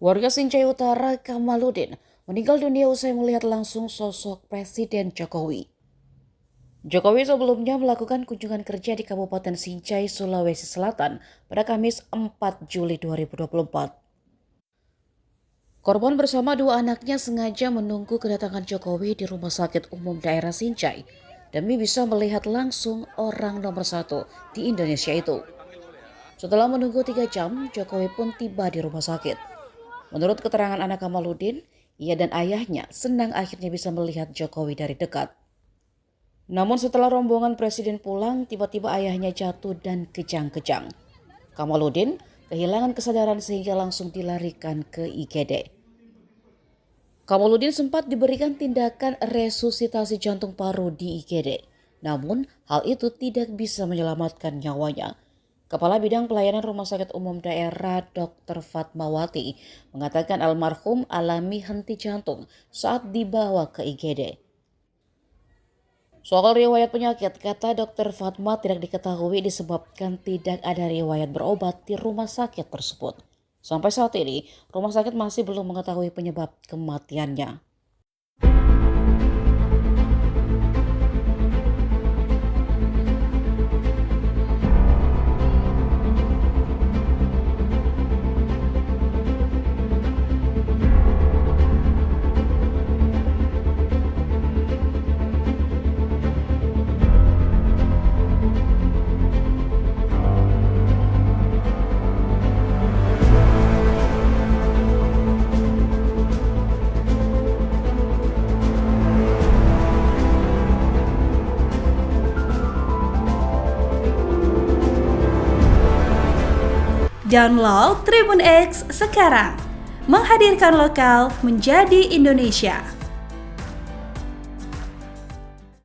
Warga Sinjai Utara, Kamaludin, meninggal dunia usai melihat langsung sosok Presiden Jokowi. Jokowi sebelumnya melakukan kunjungan kerja di Kabupaten Sinjai, Sulawesi Selatan pada Kamis 4 Juli 2024. Korban bersama dua anaknya sengaja menunggu kedatangan Jokowi di Rumah Sakit Umum Daerah Sinjai demi bisa melihat langsung orang nomor satu di Indonesia itu. Setelah menunggu 3 jam, Jokowi pun tiba di rumah sakit. Menurut keterangan anak Kamaludin, ia dan ayahnya senang akhirnya bisa melihat Jokowi dari dekat. Namun setelah rombongan presiden pulang, tiba-tiba ayahnya jatuh dan kejang-kejang. Kamaludin kehilangan kesadaran sehingga langsung dilarikan ke IGD. Kamaludin sempat diberikan tindakan resusitasi jantung paru di IGD. Namun hal itu tidak bisa menyelamatkan nyawanya. Kepala Bidang Pelayanan Rumah Sakit Umum Daerah Dr. Fatmawati mengatakan almarhum alami henti jantung saat dibawa ke IGD. Soal riwayat penyakit, kata Dr. Fatma tidak diketahui disebabkan tidak ada riwayat berobat di rumah sakit tersebut. Sampai saat ini, rumah sakit masih belum mengetahui penyebab kematiannya. Download Tribun X sekarang, menghadirkan lokal menjadi Indonesia.